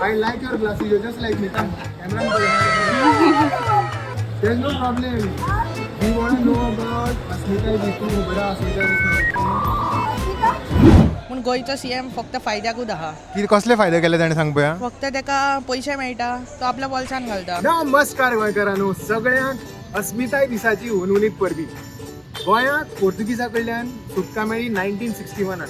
I like your glasses. You're just like me. Camera. There's no problem. We want to know about Asmita Jitu, बड़ा Asmita Jitu. पूण गोंयचो CM फक्त फायद्याकूच आहा. कितें कसले फायदे केले ताणें सांग पळोवया. फक्त ताका पयशे मेळटा तो आपल्या बोल्सान घालता. नमस्कार गोंयकारांनो, सगळ्यांक अस्मिताय दिसाची उनउलीत परबी. गोंयांत पोर्तुगीजा कडल्यान सुटका मेळ्ळी 1961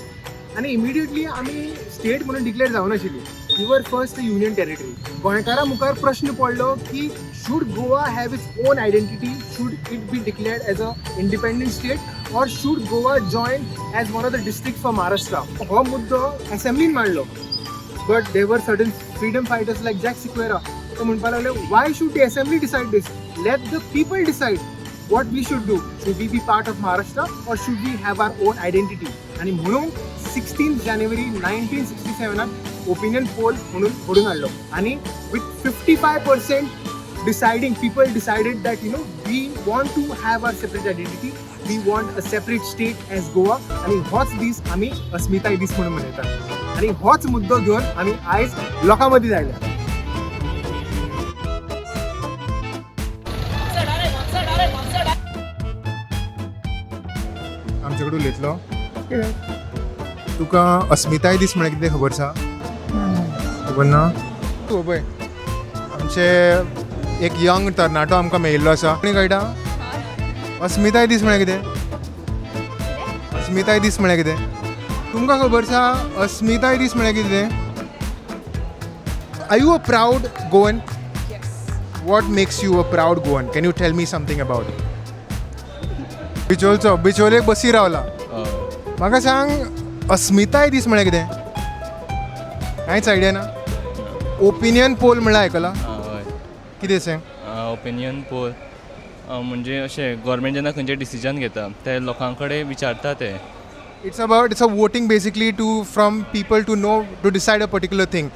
आनी इमिडिएटली आमी स्टेट म्हणून डिक्लेअर जावं नाशिल्ली. We were first union territory. गोंयकारां मुखार प्रश्न पडलो की should Goa have its own identity, should it be declared as a independent state or should Goa join as one of the district for Maharashtra. हो मुद्दो असेंब्लीन मांडलो. But there were certain freedom fighters like Jack Sequeira. तो म्हणपाक लागले, why should the assembly decide this? Let the people decide what we should do. Should we be part of Maharashtra or should we have our own identity? आणि म्हणून 16th January 1967 opinion poll म्हणून घडून हाडलो आणि with 55% deciding people decided that we want to have our separate identity, we want a separate state as Goa आणि होच दीस आम्ही अस्मिताय दीस म्हणून मनयतात आणि होच मुद्दो घेऊन आम्ही आयज लोकांमध्ये जायला. आमच्याकडे उलयतलो. तुका अस्मिताय दीस म्हळ्यार कितें खबर आसा? खबर ना? तूं पळय आमचे एक यंग तरणाटो आमकां मेळिल्लो आसा. कोणी कळटा? अस्मिताय दीस म्हळ्यार कितें? अस्मिताय दीस म्हळ्यार कितें? तुमकां खबर आसा अस्मिताय दीस म्हळ्यार कितें? Are you a proud Goan? What makes you a proud Goan? Can you tell me something about it? बिचोलचो बिचोलेक बसी रावला. म्हाका सांग अस्मिताय दीस म्हळ्यार कितें? कांयच आयडिया ना. ओपिनियन पोल म्हळ्यार आयकलां? कितें सांग? ओपिनियन पोल म्हणजे अशें गव्हर्मेंट जेन्ना खंयचें डिसिजन घेता ते लोकां कडेन विचारता ते. It's a voting basically to from people to know to decide a particular thing.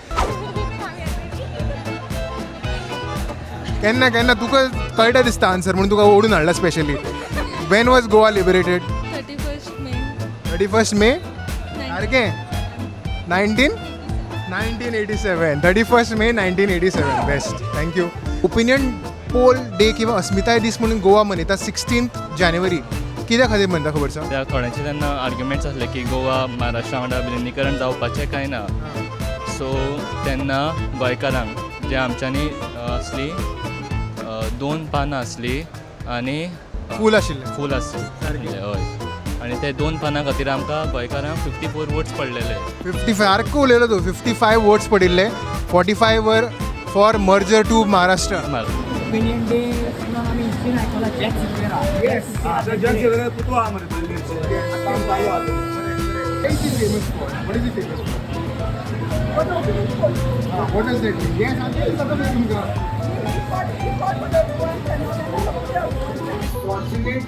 केन्ना तुका कळटा दिसता आन्सर म्हणून तुका ओडून हाडला specially. When was Goa liberated? 31st May. 31st May? सारकें 1987. 31st May 1987. Best. Thank you. Opinion poll day किंवा अस्मिताय दीस म्हणून गोवा मनयता 16th January. कित्या खातीर म्हणटा खबर आसा? त्या थोड्यांचे तेन्ना आर्ग्युमेंट्स आसले की गोवा महाराष्ट्रा वांगडा विलिनीकरण जावपाचें कांय ना. सो तेन्ना गोंयकारांक जे आमच्यांनी असली 2 पानां आसली आनी फूल आशिल्लें. फूल आसलें हय. आनी ते 2 पानां खातीर आमकां गोंयकारांक 54 वोट्स पडलेले. 55 सारको उलयलो तूं. 55 वोट्स पडिल्ले. 45 वर for merger to Maharashtra. Opinion day आमी हिस्ट्रीन आयकला जॅक सिक्वेरा. येस. जग सेवेला पुतळो आहा मरे दिल्लीचो. काम चालू आहा. What is he famous for? What does that mean? Yes, I'm telling you. Fortunate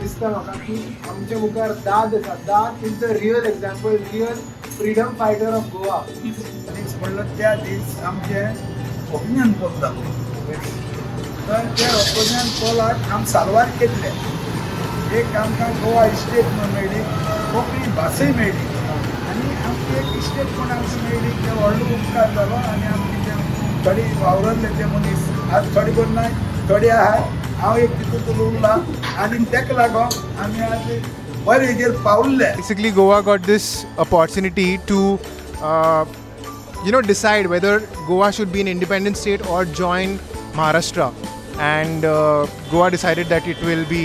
दिसता म्हाका की आमच्या मुखार दाद आसा. दाद is the real example, real freedom fighter of Goa. दीस म्हणलो त्या दीस आमचे ओपिनियन पोल जालो. तर त्या ओपिनियन पोलाक आमी साल्वार केल्ले. एक आमकां गोवा इस्टेट म्हणून मेळ्ळी, कोंकणी भासय मेळ्ळी आनी आमची एक इस्टेट म्हणून आमकां मेळ्ळी. ते व्हडलो उपकार जालो आनी आमचे जे थोडी वावरले ते मनीस आज थोडी कोण नाय, थोडी आहात. हांव एक तितून उरला आनी तेका लागून आमी आज बरे हेजेर पावल्ले. Basically, Goa got this opportunity to, decide whether Goa should be an independent state or join Maharashtra. And Goa decided that it will be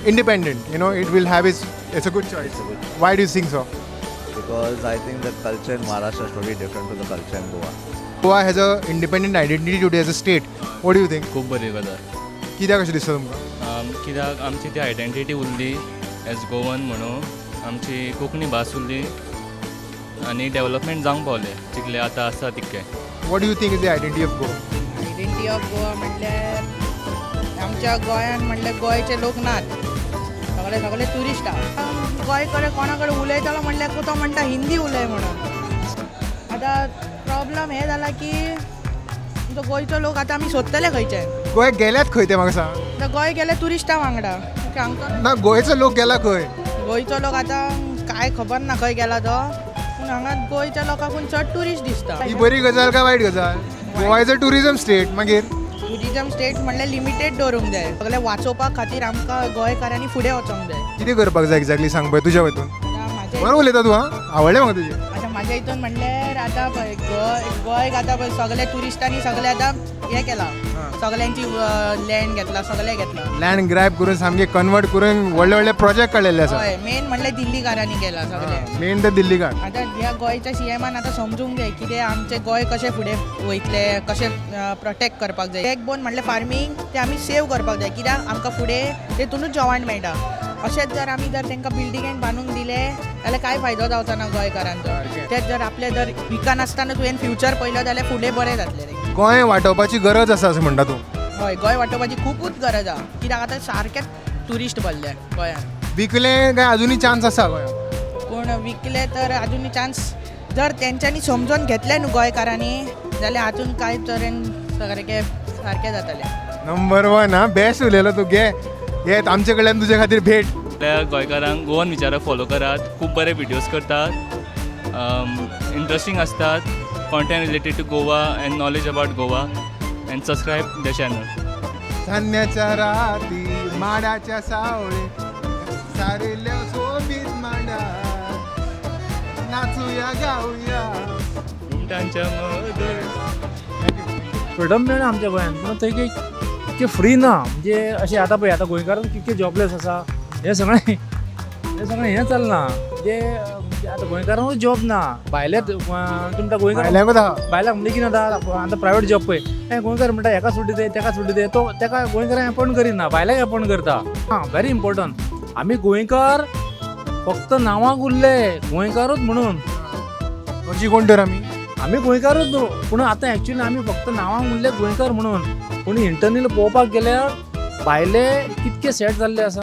independent. It will have it's a good choice. Why do you think so? Because I think the culture in Maharashtra is totally different to the culture in Goa. Goa has a independent identity today as a state. What do you think? खूब बरी गजाल. कित्याक अशें दिसता तुमकां? कित्याक आमची ती आयडेंटिटी उरली एज गोवन म्हणून. आमची कोंकणी भास उरली आनी डेवलपमेंट जावंक पावलें जितलें आतां आसा तितकें. What do you think is the identity of Goa? Identity of Goa म्हणल्यार आमच्या गोंयांत म्हणल्यार गोंयचे लोक नात. सगळे ट्युरिस्ट आहा. गोंय कडेन कोणा कडेन उलयतालो म्हणल्यार तो म्हणटा हिंदी उलय म्हणून. आतां प्रॉब्लम हें जाला की गोंयचो लोक आतां आमी सोदतले खंयचे. गोंय गेल्यात खंय ते म्हाका सांग. आतां गोंय गेले ट्युरिस्टां वांगडा. हांकां ना, गोंयचो लोक गेला खंय? गोंयचो लोक आतां काय खबर ना खंय गेला तो. पूण हांगा गोंयच्या लोकांकून चड ट्युरिस्ट दिसता. ही बरी गजाल काय वायट गजाल? Goa is a tourism state. मागीर टुरिझम स्टेट म्हणल्यार लिमिटेड दवरूंक जाय. सगळे वाचोवपा खातीर आमकां गोंयकारांनी फुडें वचोंक जाय. कितें करपाक जाय एक्झॅक्टली सांग पळय तुज्या वतून. म्हाज्या बरो उलयता तूं. आवडलें म्हाका तुजें. म्हाज्या हितून म्हणल्यार आतां पळय गोंयक आतां पळय सगळे ट्युरिस्टांनी सगळे आतां हें केलां. सगळ्यांची लँड घेतला, सगळे घेतला. लँड ग्रॅब करून सामके कन्वर्ट करून व्हडले व्हडले प्रोजेक्ट काडलेले आसा. हय, मेन म्हणल्यार दिल्लीकारांनी केला सगळे. मेन ते दिल्लीकार. आतां ह्या गोंयच्या सीएमान आतां समजूंक जाय कितें आमचें गोंय कशें फुडें वयतले, कशें प्रोटेक्ट करपाक जाय. एक बोन म्हणल्यार फार्मींग ते आमी सेव करपाक जाय, कित्याक आमकां फुडें तेतुनूच जेवण मेळटा. अशेंच जर आमी जर तांकां बिल्डिंगेक बांदूंक दिले जाल्यार कांय फायदो जावचो ना गोंयकारांचो. तेच जर आपले जर विकनासतना तुवें फ्युचर पळयलो जाल्यार फुडें बरें जातलें रे. गोंय वांटोवपाची गरज आसा अशें म्हणटा तूं. हय, गोंय वांटोवपाची खूबच गरज आहा, कित्याक आतां सारकेच ट्युरिस्ट भरले गोंयांत. विकले काय अजुनूय चान्स आसा गोंयांत? पूण विकले तर अजून चान्स जर तेंच्यांनी समजून घेतले न्हू गोंयकारांनी जाल्यार हातून कांय तरेन सारकें जातलें. नंबर 1 हा. बेस्ट उलयलो तूं. घे आमचे कडल्यान तुजे खातीर भेट. आपल्या गोंयकारांक गोवन विचाराक फॉलो करात. खूब बरे विडियोज करतात, इंट्रस्टींग असतात, content related to Goa and knowledge about Goa, and subscribe the channel. धान्याच्या राती माडाच्या सावळे सारेल्या सोबीत मांडा नाचूया गाऊया उंटांच्या मदर. फ्रिडम मेळना आमच्या गोंयांत, पूण थंय इतकें फ्री ना. म्हणजे अशें आतां पळय आतां गोंयकारांक कितके जॉबलेस आसा हें सगळें हें चलना. म्हणजे आतां गोंयकारांकूच जॉब ना. भायले तुमकां गोंयकार भायल्याक म्हणजे कितें जाता आतां प्रायवेट जॉब पळय गोंयकार म्हणटा हेका सुटी दे तेका सुटी दे, तो तेका गोंयकारांक अपॉयंट करिना, भायल्याक अपॉयंट करता. Very important. आमी गोंयकार फक्त नांवाक उरले गोंयकारूच म्हणून. अशी कोण तर आमी गोंयकारूच न्हू, पूण आतां एक्चुअली आमी फक्त नांवाक उरले गोंयकार म्हणून. पूण इंटरनली पळोवपाक गेल्यार भायले कितके सेट जाल्ले आसा.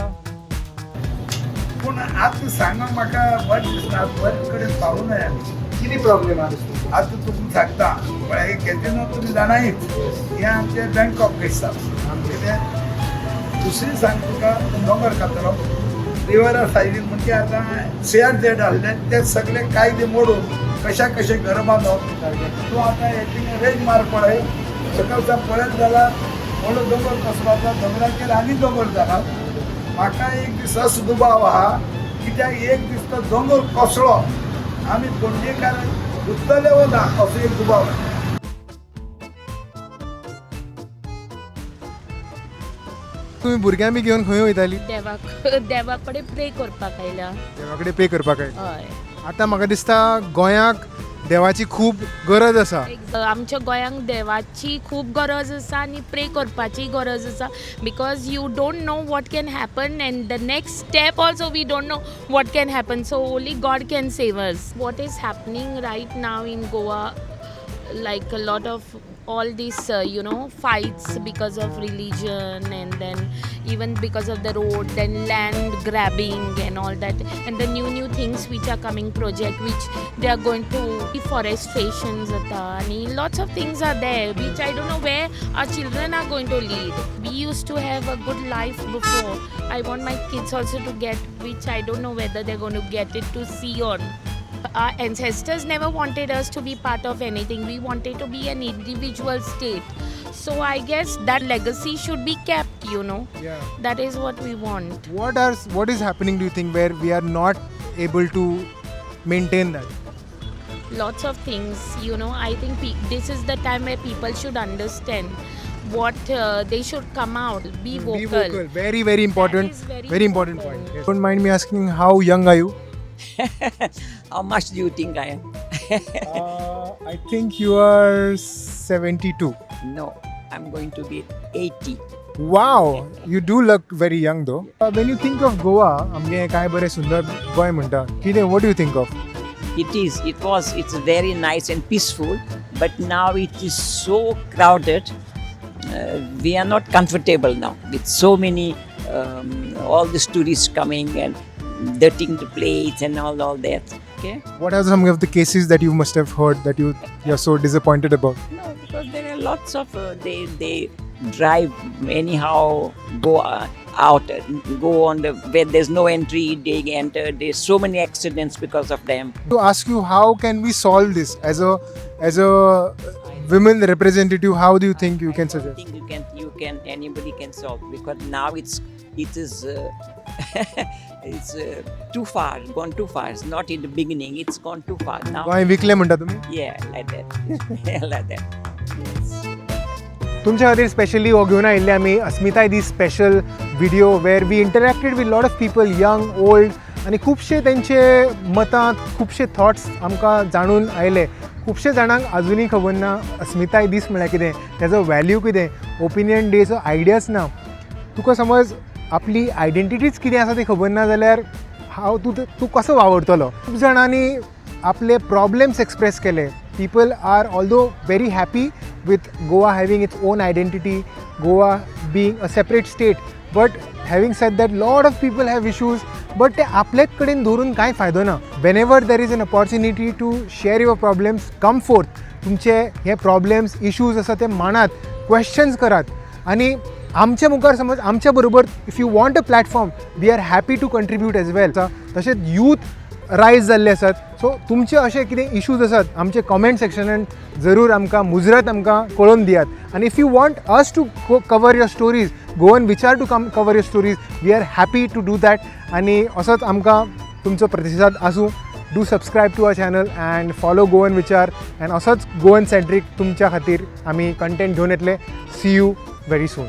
पूण आतां सांगा म्हाका बरें दिसना, बरे कडेन पावूं नये. कितें प्रॉब्लेम आहा? आतां तुमकां सांगता पळय केन्ना तुमी जाणायच हें आमचें बँक ऑफ पेसा. दुसरी सांग तुका दोंगर कातरो रिवरा सायडीन म्हणजे आतां CRZ आहले ते सगळे कायदे मोडून कशे घर बांदप. तूं आतां हेची रेंज मार पळय सकलचा पळयत जाल्यार व्हडलो दोंगर कसलो आसा, दोंगराचेर आनी दोंगर जाला. म्हाका एक दीस असो दुबाव आहा कित्याक एक दीस तो दोंगर कसलो आमी दोंडेकार उरतले वा ना असो एक दुबाव आहा. तुम्ही भुरग्यां बी घेवन खंय वयताली? देवा कडेन प्रे करपाक आयल्या. देवा कडेन पे करपाक आयली. हय, आतां म्हाका दिसता गोंयाक देवाची खूब गरज आसा. आमच्या गोंयांक देवाची खूब गरज आसा आनी प्रे करपाची गरज आसा. Because you don't know what can happen and the next step also we don't know what can happen. So only God can save us. What is happening right now in Goa, like a lot of all these fights because of religion, and then even because of the road, then land grabbing and all that, and the new things which are coming, project which they are going to deforestation zata, and lots of things are there which I don't know where our children are going to lead. We used to have a good life before. I want my kids also to get, which I don't know whether they're going to get it to see on. Our ancestors never wanted us to be part of anything. We wanted to be an individual state. So I guess that legacy should be kept, Yeah. That is what we want. What is happening, do you think, where we are not able to maintain that? Lots of things, I think this is the time where people should understand what they should come out, be vocal. Be vocal. Very, very important. That is Very important point. Yes. Don't mind me asking, how young are you? How much do you think I am? I think you are 72. No, I'm going to be 80. Wow, you do look very young though. When you think of Goa, आमगे काय बरे सुंदर गोंय म्हणटा. कितें, what do you think of? It's very nice and peaceful, but now it is so crowded. We are not comfortable now with so many all these tourists coming and dirtying the plates and all that. Okay. What are some of the cases that you must have heard that you're so disappointed about? No, because there are lots of they drive anyhow, go out, go on the where there's no entry, they enter. There's so many accidents because of them. To ask you, how can we solve this as a women representative? How do you think you can I suggest? think you can anybody can solve, because now it is it's too far, gone too far. It's not in the beginning, it's gone too far now. Goa विकले म्हणटा तुम्ही. Yeah, like that. Like that. Yes. तुमच्या खातीर specially हो घेवन आयिल्ले आमी अस्मिताय दीस special video where we interacted with lot of people, young old, आनी खुबशे तेंचे मतां, खुबशे थॉट्स आमकां जाणून आयले. खुबशे जाणांक आजुनूय खबर ना अस्मिताय दीस म्हळ्यार कितें, तेजो व्हॅल्यू कितें, ओपिनियन डेचो आयडियाच ना. तुका समज आपली आयडेंटिटीच कितें आसा ती खबर ना जाल्यार हांव तूं कसो वावरतलो. खूब जाणांनी आपले प्रॉब्लेम्स एक्सप्रेस केले. People are although very happy with Goa having its own identity, Goa being a separate state. But having said that, lot of people have issues, but ते आपल्याच कडेन धरून कांय फायदो ना. Whenever there is an opportunity to share your problems, come forth. तुमचे हे problems, issues आसा ते मांडात, क्वेश्चन्स करात. आनी आमच्या मुखार समज आमच्या बरोबर if you want a platform, we are happy to contribute as well. तशेंच यूथ रायज जाल्ले आसात. सो तुमचे अशे कितें इश्यूज आसात आमचे कॉमेंट सेक्शनान जरूर आमकां मुजरत आमकां कळोवन दियात. आनी if you want us to cover your stories, Goan Vichar to cover your stories, we are happy to do that. आनी असोच आमकां तुमचो प्रतिसाद आसूं. Do subscribe to our channel and follow Goan Vichar. And असोच गोवन सेंट्रीक तुमच्या खातीर आमी कंटेंट घेवन येतले. See you very soon.